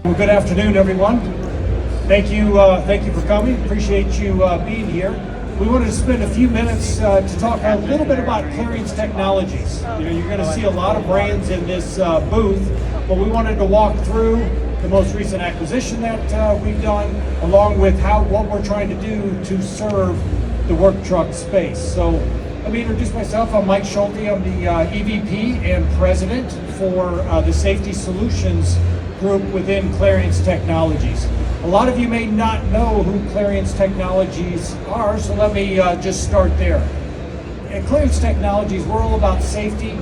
Well, good afternoon, everyone. Thank you for coming. Appreciate you being here. We wanted to spend a few minutes to talk a little bit about Clarience technologies. You're going to see a lot of brands in this booth, but we wanted to walk through the most recent acquisition that we've done, along with what we're trying to do to serve the work truck space. So let me introduce myself. I'm Mike Schulte. I'm the EVP and President for the Safety Solutions group within Clarience Technologies. A lot of you may not know who Clarience Technologies are, so let me just start there. At Clarience Technologies, we're all about safety,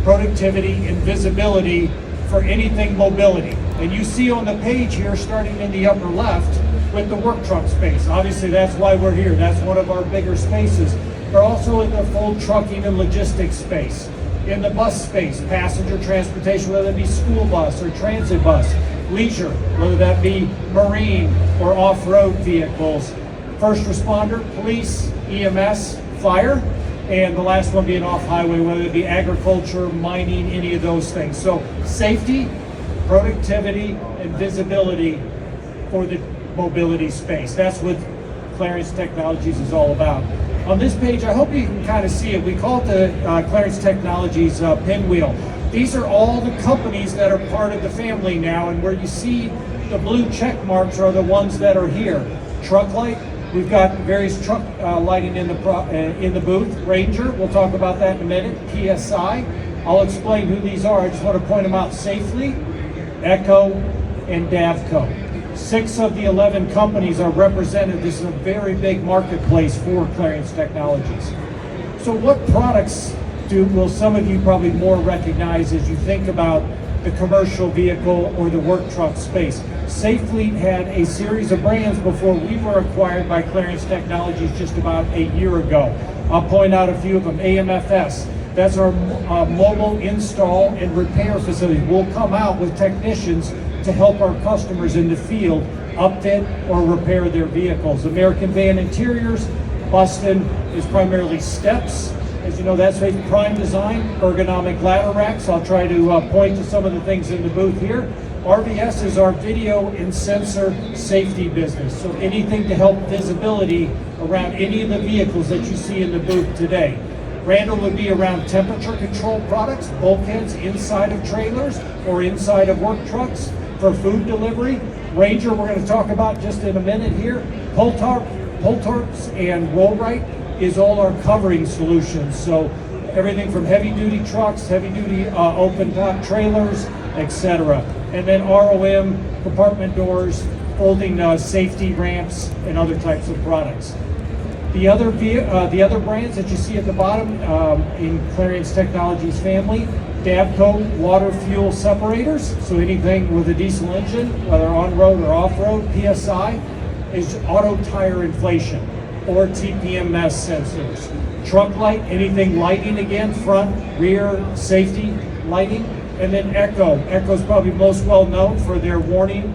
productivity, and visibility for anything mobility. And you see on the page here, starting in the upper left, with the work truck space. Obviously, that's why we're here. That's one of our bigger spaces. We're also in the full trucking and logistics space. In the bus space, passenger transportation, whether it be school bus or transit bus, leisure, whether that be marine or off-road vehicles, first responder, police, EMS, fire, and the last one being off-highway, whether it be agriculture, mining, any of those things. So safety, productivity, and visibility for the mobility space. That's what Clarience Technologies is all about. On this page, I hope you can kind of see it. We call it the Clarience Technologies pinwheel. These are all the companies that are part of the family now, and where you see the blue check marks are the ones that are here. Truck light, we've got various truck lighting in the booth. Ranger, we'll talk about that in a minute. PSI, I'll explain who these are. I just want to point them out. Safe Fleet, Echo, and Davco. 6 of the 11 companies are represented. This is a very big marketplace for Clarience Technologies. So what products will some of you probably more recognize as you think about the commercial vehicle or the work truck space? Safe Fleet had a series of brands before we were acquired by Clarience Technologies just about a year ago. I'll point out a few of them. AMFS, that's our mobile install and repair facility. We'll come out with technicians to help our customers in the field upfit or repair their vehicles. American Van Interiors, Bustin is primarily steps. As you know, that's a prime design, ergonomic ladder racks. I'll try to point to some of the things in the booth here. RVS is our video and sensor safety business. So anything to help visibility around any of the vehicles that you see in the booth today. Randall would be around temperature control products, bulkheads inside of trailers or inside of work trucks for food delivery. Ranger, we're going to talk about just in a minute here. Pulltarps and Rollright is all our covering solutions. So everything from heavy duty trucks, heavy duty open top trailers, etc. And then ROM, compartment doors, folding safety ramps, and other types of products. The other brands that you see at the bottom in Clarience Technologies family, Davco water fuel separators, so anything with a diesel engine, whether on-road or off-road. PSI is auto tire inflation or TPMS sensors. Truck light, anything lighting again, front, rear, safety lighting. And then Echo. Echo's probably most well known for their warning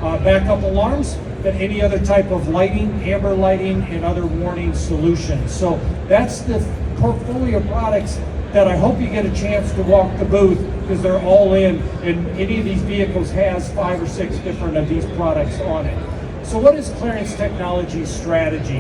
backup alarms, but any other type of lighting, amber lighting, and other warning solutions. So that's the portfolio of products that I hope you get a chance to walk the booth, because they're all in, and any of these vehicles has 5 or 6 different of these products on it. So what is Clarience Technologies' strategy?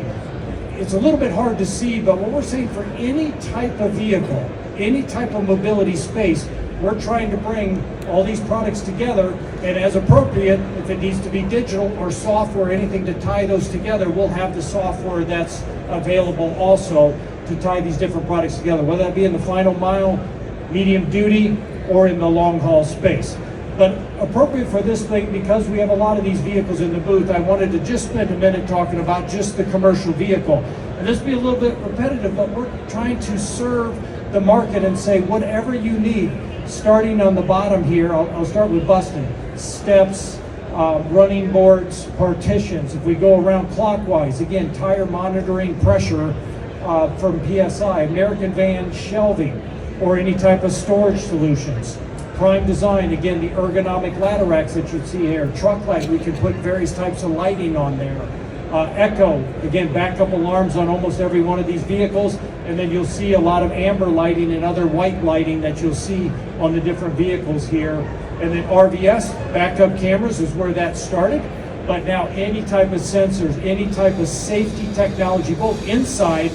It's a little bit hard to see, but what we're saying for any type of vehicle, any type of mobility space, we're trying to bring all these products together, and as appropriate, if it needs to be digital or software, anything to tie those together, we'll have the software that's available also to tie these different products together, whether that be in the final mile, medium duty, or in the long haul space. But appropriate for this thing, because we have a lot of these vehicles in the booth, I wanted to just spend a minute talking about just the commercial vehicle. And this will be a little bit repetitive, but we're trying to serve the market and say whatever you need. Starting on the bottom here, I'll start with Bustin. Steps, running boards, partitions. If we go around clockwise, again, tire monitoring, pressure from PSI, American Van shelving, or any type of storage solutions. Prime design, again, the ergonomic ladder racks that you see here. Truck light, we can put various types of lighting on there. Echo, again, backup alarms on almost every one of these vehicles, and then you'll see a lot of amber lighting and other white lighting that you'll see on the different vehicles here. And then RVS, backup cameras, is where that started. But now any type of sensors, any type of safety technology, both inside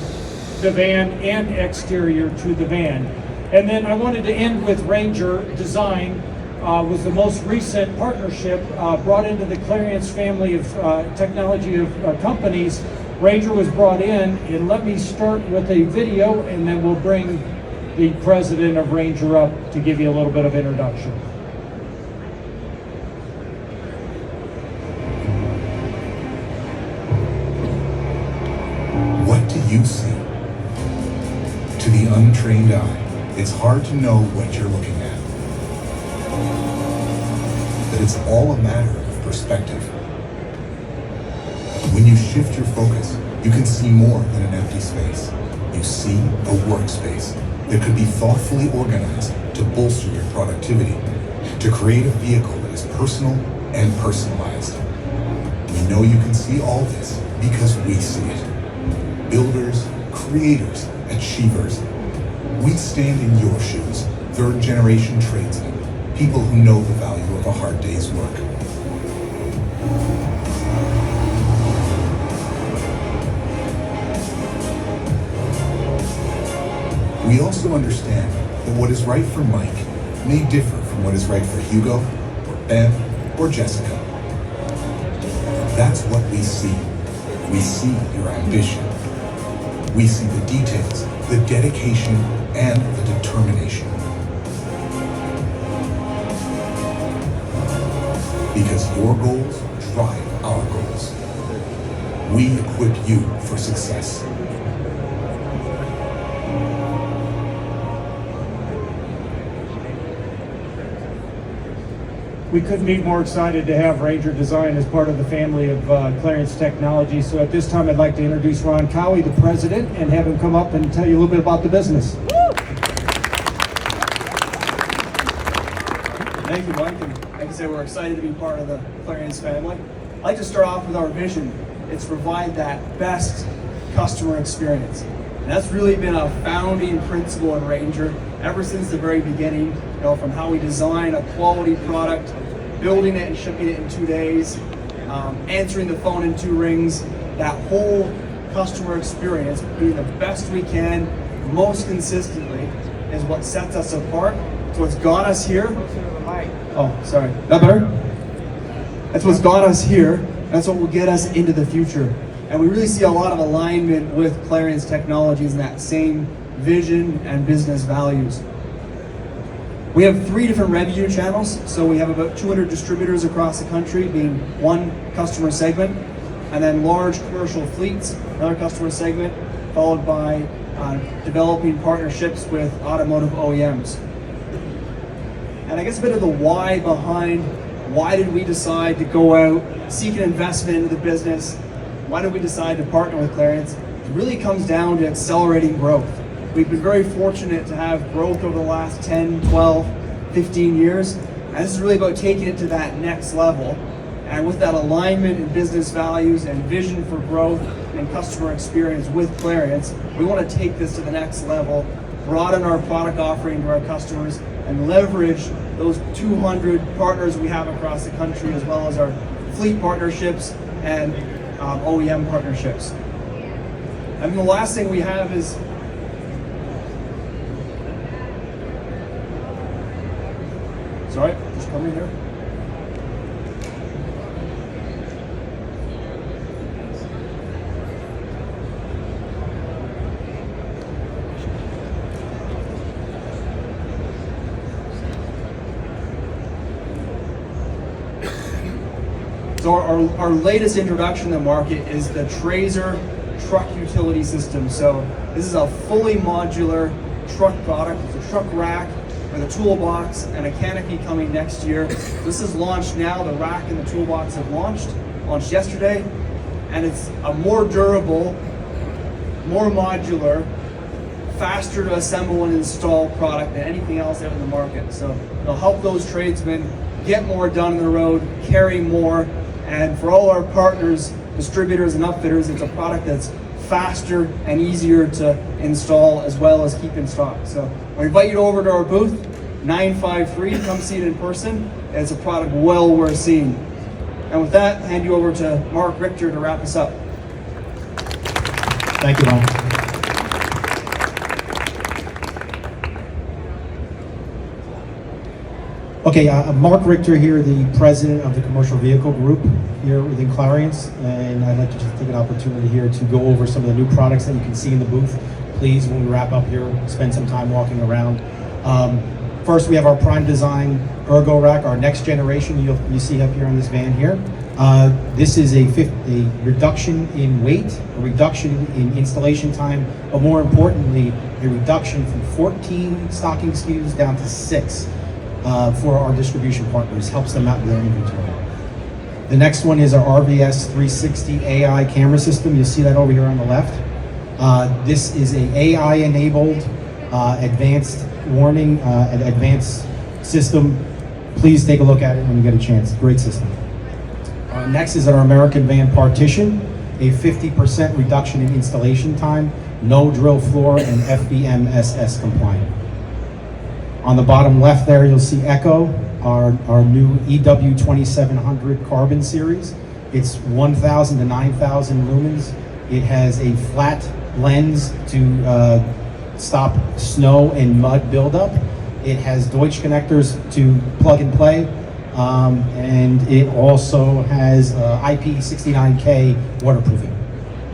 the van and exterior to the van. And then I wanted to end with Ranger Design, was the most recent partnership brought into the Clarience family of technology of companies. Ranger was brought in, and let me start with a video, and then we'll bring the president of Ranger up to give you a little bit of introduction. What do you see? To the untrained eye, it's hard to know what you're looking at. But it's all a matter of perspective. When you shift your focus, you can see more than an empty space. You see a workspace that could be thoughtfully organized to bolster your productivity, to create a vehicle that is personal and personalized. We know you can see all this because we see it. Builders, creators, achievers. We stand in your shoes, third-generation tradesmen, people who know the value of a hard day's work. We also understand that what is right for Mike may differ from what is right for Hugo, or Ben, or Jessica. That's what we see. We see your ambition. We see the details, the dedication, and the determination. Because your goals drive our goals. We equip you for success. We couldn't be more excited to have Ranger Design as part of the family of Clarience Technology. So at this time, I'd like to introduce Ron Cowie, the president, and have him come up and tell you a little bit about the business. Thank you, Mike. And like I said, we're excited to be part of the Clarience family. I'd like to start off with our vision. It's to provide that best customer experience. And that's really been a founding principle in Ranger ever since the very beginning, from how we design a quality product, building it and shipping it in 2 days, answering the phone in 2 rings. That whole customer experience, being the best we can, most consistently, is what sets us apart. It's what's got us here. Oh, sorry. That better? That's what's got us here. That's what will get us into the future. And we really see a lot of alignment with Clarience Technologies in that same vision and business values. We have 3 different revenue channels. So we have about 200 distributors across the country, being one customer segment, and then large commercial fleets, another customer segment, followed by developing partnerships with automotive OEMs. And I guess a bit of the why behind why did we decide to go out, seek an investment into the business, why did we decide to partner with Clarience? It really comes down to accelerating growth. We've been very fortunate to have growth over the last 10, 12, 15 years. And this is really about taking it to that next level. And with that alignment in business values and vision for growth and customer experience with Clarience, we want to take this to the next level, broaden our product offering to our customers, and leverage those 200 partners we have across the country, as well as our fleet partnerships and OEM partnerships. And the last thing we have is sorry, just come in here. So our latest introduction to the market is the Trazer truck utility system. So this is a fully modular truck product. It's a truck rack with a toolbox and a canopy coming next year. This is launched now. The rack and the toolbox have launched yesterday. And it's a more durable, more modular, faster to assemble and install product than anything else out in the market. So it'll help those tradesmen get more done on the road, carry more, and for all our partners distributors and upfitters, it's a product that's faster and easier to install as well as keep in stock. So I invite you over to our booth, 953, come see it in person. It's a product well worth seeing. And with that, hand you over to Marc Richter to wrap us up. Thank you, Marc. Okay, Marc Richter here, the president of the commercial vehicle group here within Clarience, and I'd like to just take an opportunity here to go over some of the new products that you can see in the booth. Please, when we wrap up here, spend some time walking around. First, we have our Prime Design Ergo Rack, our next generation you see up here on this van here. This is a reduction in weight, a reduction in installation time, but more importantly, a reduction from 14 stocking SKUs down to 6 for our distribution partners, helps them out with their inventory. The next one is our RVS 360 AI camera system. You'll see that over here on the left. This is a AI-enabled advanced warning, an advanced system. Please take a look at it when you get a chance. Great system. Next is our American Van partition, a 50% reduction in installation time, no drill floor, and FBMSS compliant. On the bottom left there, you'll see Echo, our new EW 2700 Carbon series. It's 1,000 to 9,000 lumens. It has a flat lens to stop snow and mud buildup. It has Deutsch connectors to plug and play, and it also has IP69K waterproofing.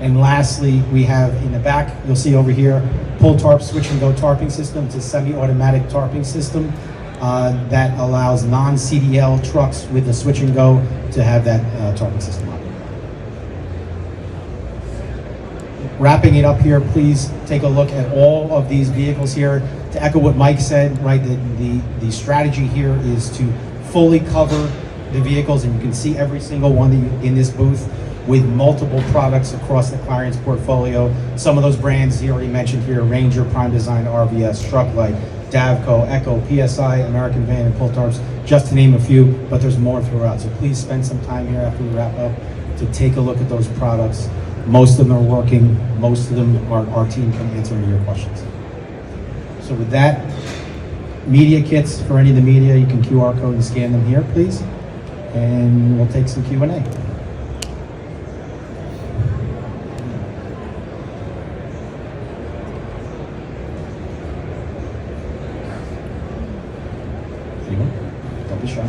And lastly, we have in the back, you'll see over here, Pulltarps Switch-N-Go tarping system. It's a semi-automatic tarping system that allows non-CDL trucks with the Switch-N-Go to have that tarping system on. Wrapping it up here, please take a look at all of these vehicles here. To echo what Mike said, right, the strategy here is to fully cover the vehicles, and you can see every single one in this booth with multiple products across the Clarience portfolio. Some of those brands he already mentioned here, Ranger, Prime Design, RVS, Trucklight, Davco, Echo, PSI, American Van, and Pulltarps, just to name a few, but there's more throughout. So please spend some time here after we wrap up to take a look at those products. Most of them are working, most of them our team can answer any of your questions. So with that, media kits for any of the media, you can QR code and scan them here, please. And we'll take some Q&A. There you go. Don't be shy.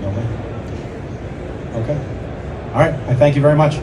Nobody? Okay. All right, I thank you very much.